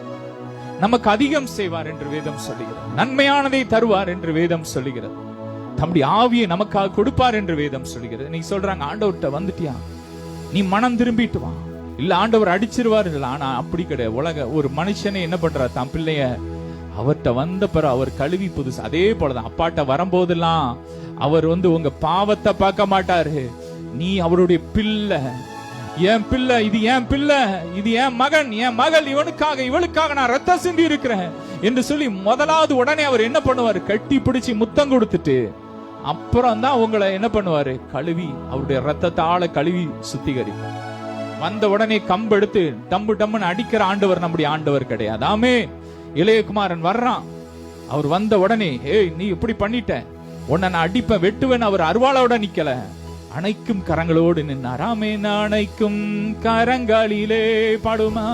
நமக்கு அதிகம் செய்வார் என்று வேதம் சொல்லுகிறது. நன்மையானதை தருவார் என்று வேதம் சொல்லுகிறது. தம்முடைய ஆவியை நமக்காக கொடுப்பார் என்று வேதம் சொல்லுகிறது. நீ சொல்றாங்க, ஆண்டவர்கிட்ட வந்துட்டியா, நீ மனம் திரும்பிட்டு வா, இல்ல ஆண்டவர் அடிச்சிருவாரு. ஆனா அப்படி கிடையாது. ஒரு மனுஷனை என்ன பண்றார், தம் பிள்ளைய அவர்கிட்ட வந்த பிறகு அவர் கழுவி புதுசு. அதே போலதான் அப்பாட்ட வரும்போதெல்லாம் அவர் உங்க பாவத்தை பார்க்க மாட்டாரு. நீ அவருடைய பிள்ளை, என் பிள்ளை, இது என் பிள்ளை, இது என் மகன், என் மகள், இவளுக்காக நான் ரத்தம் சிந்தி இருக்கிறேன் என்று சொல்லி முதலாவது உடனே அவர் என்ன பண்ணுவாரு, கட்டி பிடிச்சி முத்தம் கொடுத்துட்டு அப்புறம் தான் உங்களை என்ன பண்ணுவாரு, கழுவி அவருடைய ரத்தத்தால கழுவி சுத்திகரி. வந்த உடனே கம்பு எடுத்து டம்பு டம்முன்னு அடிக்கிற ஆண்டவர் நம்முடைய ஆண்டவர் கிடையாது. ஆமே. இளையகுமாரன் வர்றான், அவர் வந்த உடனே, ஏய் நீ இப்படி பண்ணிட்ட, உன்னை நான் அடிப்பேன் வெட்டுவேன், அவர் அருவாளோட நிக்கல, அணைக்கும் கரங்களோடு நின்னார். ஆமென். அணைக்கும் கரங்களிலே பாடுமா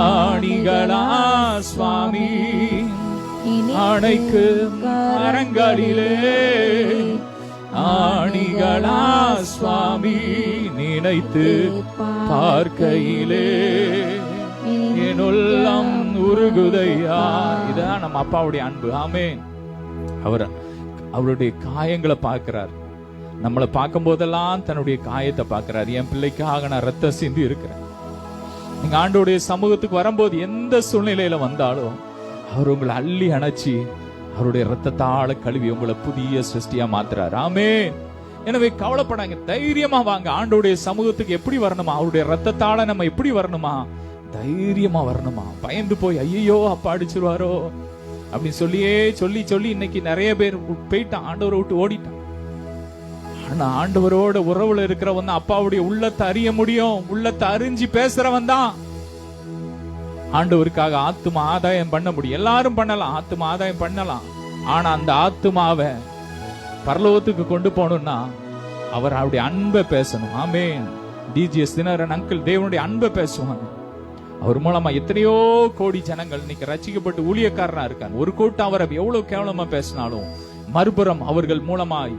ஆணிகளா சுவாமி, அணைக்கும் கரங்களிலே ஆணிகளா சுவாமி, நினைத்து பார்க்கையிலே என் உள்ளம் உருகுதையா. இதுதான் நம்ம அப்பாவுடைய அன்பு. ஆமென். அவருடைய காயங்களை பார்க்கிறார். நம்மளை பார்க்கும் போதெல்லாம் தன்னுடைய காயத்தை பார்க்கிறார். என் பிள்ளைக்காக நான் ரத்தம் சிந்தி இருக்கிறேன். நீங்க ஆண்டோடைய சமூகத்துக்கு வரும்போது எந்த சூழ்நிலையில வந்தாலும் அவர் உங்களை அள்ளி அணைச்சி அவருடைய ரத்தத்தால கழுவி உங்களை புதிய சிருஷ்டியா மாத்துறாரு. ஆமென். எனவே கவலைப்படாங்க, தைரியமா வாங்க. ஆண்டோடைய சமூகத்துக்கு எப்படி வரணுமா, அவருடைய ரத்தத்தால நம்ம எப்படி வரணுமா, தைரியமா வரணுமா. பயந்து போய் ஐயோ அப்பா அடிச்சிருவாரோ அப்படின்னு சொல்லி இன்னைக்கு நிறைய பேர் போயிட்டான், ஆண்டவரை விட்டு ஓடிட்டான். ஆனா ஆண்டவரோட உறவுல இருக்கிறவன் தான் அப்பாவுடைய உள்ளத்தை அறிய முடியும். உள்ளத்தை அறிஞ்சு பேசுறவன் தான் ஆண்டவருக்காக ஆத்துமா ஆதாயம் பண்ண முடியும். எல்லாரும் பண்ணலாம், ஆத்துமா ஆதாயம் பண்ணலாம். ஆனா அந்த ஆத்துமாவை பரலோகத்துக்கு கொண்டு போகணும்னா அவர் அவருடைய அன்பை பேசணும். ஆமென். டிஜிஎஸ் தினகரன் அங்கிள் தேவனுடைய அன்பை பேசுவாங்க. அவர் மூலமா எத்தனையோ கோடி ஜனங்கள் இன்னைக்கு ரட்சிக்கப்பட்டு ஊழியக்காரனா இருக்காங்க. ஒரு கூட்டம் அவரை எவ்வளவு கேவலமா பேசினாலும் மறுபுறம் அவர்கள் மூலமாய்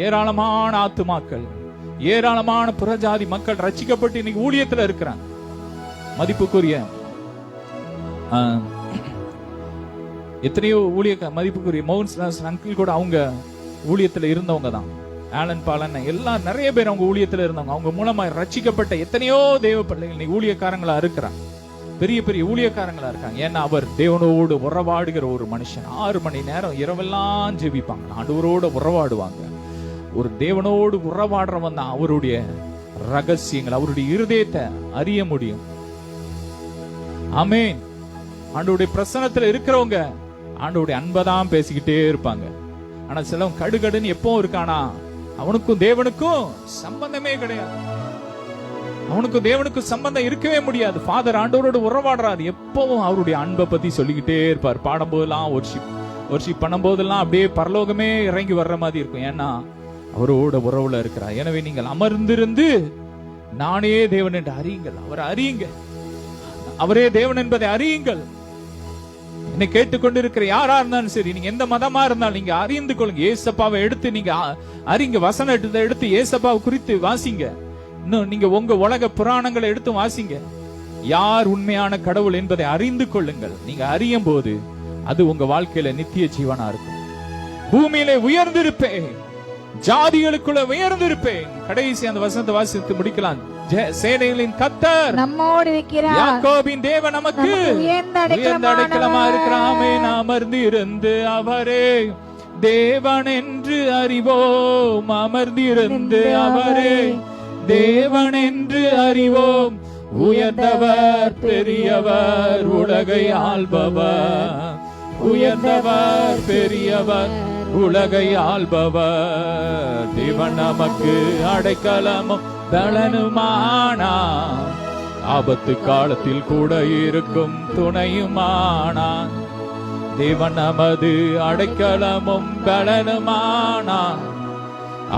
ஏராளமான ஆத்துமாக்கள், ஏராளமான புறஜாதி மக்கள் ரட்சிக்கப்பட்டு இன்னைக்கு ஊழியத்துல இருக்கிறாங்க. மதிப்புக்குரிய எத்தனையோ மதிப்புக்குரிய மவுன்ஸ் அங்கிள் கூட அவங்க ஊழியத்துல இருந்தவங்க தான். ஆலன் பாலன் எல்லாம் நிறைய பேர் அவங்க ஊழியத்துல இருந்தவங்க. அவங்க மூலமா ரட்சிக்கப்பட்ட எத்தனையோ தேவ பிள்ளைகள் இன்னைக்கு ஊழியக்காரங்களா இருக்கிறாங்க. பெரிய பெரிய ஊழியக்காரங்களா இருக்காங்க. ஏன்னா அவர் தேவனோடு உறவாடுகிற ஒரு மனுஷன். 6 மணி நேரம் இரவெல்லாம் ஜெபிப்பாங்க, ஆண்டவரோட உறவாடுவாங்க. ஒரு தேவனோடு உறவாடுறவன் தான் அவருடைய ரகசியங்கள், அவருடைய இருதயத்தை அறிய முடியும். ஆமென். ஆண்டவருடைய பிரசன்னத்துல இருக்கிறவங்க ஆண்டவருடைய அன்பதான் பேசிக்கிட்டே இருப்பாங்க. ஆனா சிலவன் கடுகடுன்னு எப்பவும் இருக்கானா, அவனுக்கும் தேவனுக்கும் சம்பந்தமே கிடையாது. அவனுக்கும் தேவனுக்கும் சம்பந்தம் இருக்கவே முடியாது. ஃபாதர் ஆண்டவரோடு உறவாடுறாரு, எப்பவும் அவருடைய அன்பை பத்தி சொல்லிக்கிட்டே இருப்பார். பாடும்போதெல்லாம் ஒர்ஷிப் பண்ணும்போதெல்லாம் அப்படியே பரலோகமே இறங்கி வர்ற மாதிரி இருக்கும். ஏன்னா அவரோட உறவுல இருக்கிறார். எனவே நீங்கள் அமர்ந்திருந்து நானே தேவன் என்று அறியுங்கள். அவரை அறியுங்க, அவரே தேவன் என்பதை அறியுங்கள். என்னை கேட்டுக்கொண்டிருக்கிற யாரா இருந்தாலும் சரி, நீங்க எந்த மதமா இருந்தாலும் நீங்க அறிந்து கொள்ளுங்க. ஏசப்பாவை எடுத்து நீங்க அறிங்க. வசனத்தை எடுத்து ஏசப்பாவை குறித்து வாசிங்க. இன்னும் நீங்க உங்க உலக புராணங்களை எடுத்து வாசிங்க. யார் உண்மையான கடவுள் என்பதை அறிந்து கொள்ளுங்கள். நீங்க அறியும் போது அது உங்க வாழ்க்கையில நித்திய ஜீவனா இருக்கும். பூமியிலே உயர்ந்திருப்பேன், ஜாதிகளுக்குள்ள உயர்ந்திருப்பேன். கடைசி அந்த வசனத்தை வாசித்து முடிக்கலாம். சேனைகளின் கர்த்தர் நம்மோடு இருக்கிறார், யாக்கோபின் தேவன் நமக்கு உயர்ந்த அடைக்கலமா இருக்கிறாமே. அமர்ந்து இருந்து அவரே தேவன் என்று அறிவோம். அமர்ந்திருந்து அவரே தேவன் என்று அறிவோம். உயர்ந்தவர் பெரியவர், உலகை ஆள்பவர். உயர்ந்தவர் பெரியவர், உலகை ஆள்பவர். தேவன் நமக்கு அடைக்கலமும் பலனுமானா, ஆபத்து காலத்தில் கூட இருக்கும் துணையுமானா. தேவன் நமது அடைக்கலமும் பலனுமானா,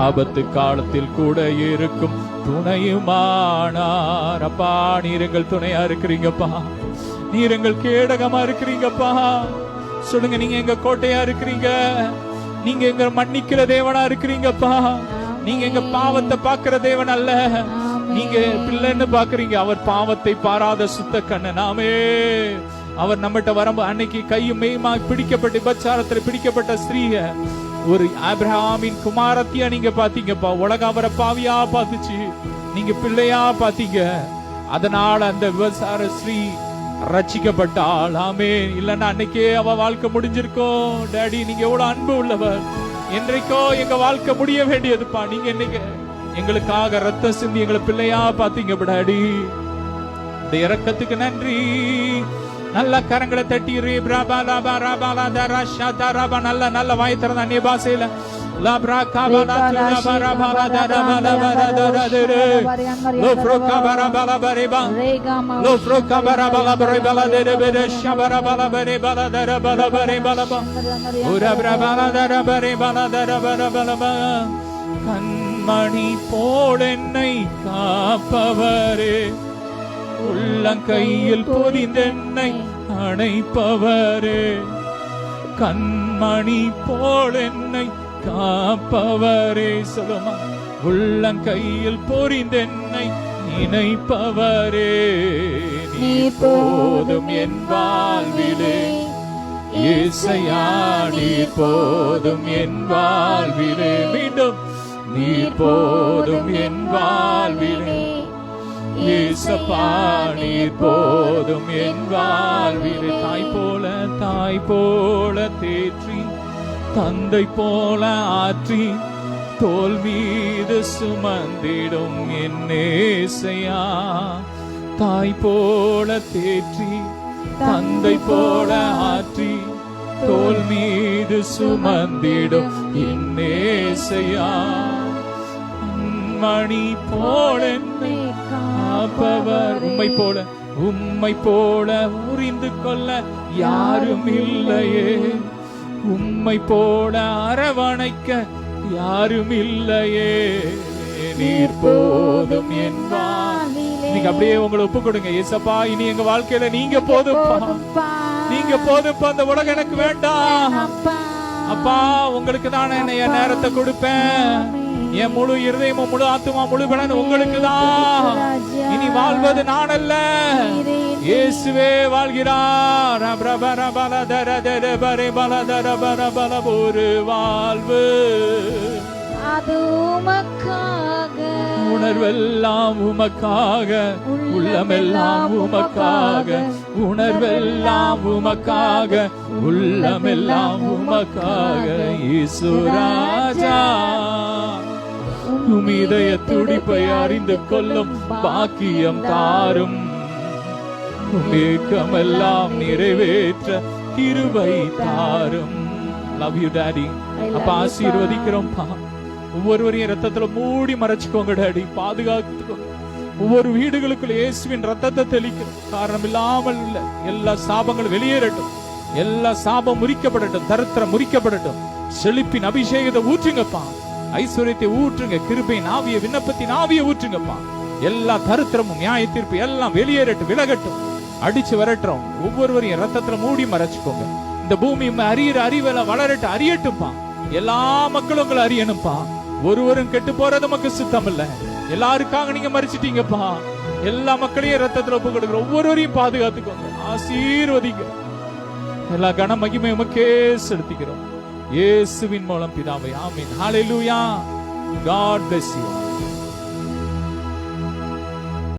ஆபத்து காலத்தில் கூட இருக்கும் துணையுமானார். அப்பா, நீர் எங்கள் துணையா இருக்கிறீங்கப்பா, நீர் எங்கள் கேடகமா இருக்கிறீங்கப்பா. சொல்லுங்க, நீங்க எங்க கோட்டையா இருக்கிறீங்க, நீங்க எங்க மன்னிக்கிற தேவனா இருக்கிறீங்கப்பா. நீங்க எங்க பாவத்தை பாக்குற தேவன் அல்ல, நீங்க பிள்ளைன்னு பாக்குறீங்க. அவர் பாவத்தை பாராத சுத்த கண்ணனாமே. அவர் நம்மகிட்ட வரம்பு அன்னைக்கு கையும் மெய்யுமா பிடிக்கப்பட்டு விபச்சாரத்துல பிடிக்கப்பட்ட ஸ்திரீய ஒரு ஆபிரகாமின் குமாரத்தியா நீங்க பாத்தீங்கப்பா. உலகம் அவரை பாவியா பாத்துச்சு, நீங்க பிள்ளையா பாத்தீங்க. அதனால அந்த விபச்சார ஸ்ரீ ரட்சிக்கப்பட்டாள். ஆமே. இல்லன்னா அன்னைக்கே அவ வாழ்க்கை முடிஞ்சிருக்கும். டாடி, நீங்க எவ்வளவு அன்பு உள்ளவர். என்றைக்கோ எங்க வாழ்க்கை முடிய வேண்டியதுப்பா. நீங்க இன்னைக்கு எங்களுக்காக ரத்தம் சிந்தி எங்களை பிள்ளையா பாத்தீங்க டாடி. இந்த இரக்கத்துக்கு நன்றி. நல்ல கரங்களை தட்டி நல்ல நல்ல வாய் திறந்த அந்நிய பாஷையில கண்மணி போல் என்னை காப்பவரே, உள்ளங்கையில் பொதிந்தென்னை அணைப்பவரே. கண்மணி போல் என்னை காப்பவரே. சொல்லுமா, உள்ளங்கையில் பொறிந்தென்னை நினைப்பவரே. நீ போதும் என் வாழ்விலே இயேசையா, நீ போதும் என் வாழ்விலே. மீண்டும், நீ போதும் என் வாழ்விலே இயேசப்பா, நீர் போதும் என் வாழ்விலே. தாய் போல தேற்றி, தந்தை போல ஆற்றி, தோள் மீது சுமந்திடும் என் நேசையா. தாய் போல தேற்றி, தந்தை போல ஆற்றி, தோள் மீது சுமந்திடும் என் நேசையா. மணி போல என்னை காப்பவர். உம்மை போல உரிந்து கொள்ள யாரும் இல்லையே. உம்மை போல அரவணைக்க யாரும் இல்லையே. நீர் போதும் என் வாழ்விலே. நீங்க அப்படியே உங்களை ஒப்பு கொடுங்க. ஏசப்பா, இனி எங்க வாழ்க்கையில நீங்க போதும்பா, நீங்க போதும்பா. அந்த உலகம் எனக்கு வேண்டாம் அப்பா. உங்களுக்கு தான் என் நேரத்தை கொடுப்பேன். என் முழு இருதயமும் முழு ஆத்துமா முழு பலன் உங்களுக்கு தான். இனி வாழ்வது நான் அல்ல, இயேசுவே வாழ்கிறார். ஒரு வாழ்வு. அது உமக்காக, உணர்வெல்லாம் உமக்காக, உள்ளமெல்லாம் உமக்காக, உணர்வெல்லாம் உமக்காக, உள்ளமெல்லாம் உமக்காக. இயேசு ராஜா, உம் இதய துடிப்பை அறிந்து கொள்ளும் பாக்கியம் தாரும், உம் ஏக்கமெல்லாம் நிறைவேற்ற கிருபை தாரும். Love you daddy. அப்பா ஆசீர்வதிக்கிறோம்ப்பா. ஒவ்வொருவரையும் ரத்தத்துல மூடி மறைச்சுக்கோங்க டாடி, பாதுகாத்துக்கோங்க. ஒவ்வொரு வீடுகளுக்குள்ள இயேசுவின் ரத்தத்தை தெளிக்கிறோம். காரணம் இல்லாமல் இல்ல, எல்லா சாபங்களும் வெளியேறட்டும், எல்லா சாபம் முறிக்கப்படட்டும், தரித்திரம் முறிக்கப்படட்டும். செழிப்பின் அபிஷேகத்தை ஊற்றுங்கப்பா, ஐஸ்வர்யத்தை ஊற்றுங்க, கிருபையின் ஆவிய, விண்ணப்பத்தின் ஆவிய ஊற்றுங்கப்பா. எல்லா தரித்திரமும் நியாய தீர்ப்பு எல்லாம் வெளியேறட்டும், விலகட்டும், அடிச்சு வரட்டும். ஒவ்வொருவரையும் ரத்தத்துல மூடி மறைச்சுக்கோங்க. இந்த பூமி அறியிற அறிவெல்லாம் வளரட்டும், அறியட்டும்பா. எல்லா மக்களும் உங்களை அறியணும்பா. ஒருவரும் கெட்டு போறது நமக்கு சுத்தம் இல்ல. எல்லாருக்காக நீங்க மறிச்சிட்டீங்கப்பா. எல்லா மக்களையும் ரத்தத்துல ஒப்பு கொடுக்குற ஒவ்வொருவரையும் பாதுகாத்துக்கோங்க, ஆசீர்வதிங்க. எல்லா கன மகிமை உமக்கே செலுத்திக்கிறோம் இயேசுவின் மூலம் பிதாவே, ஆமென். ஹalleluya. God bless you.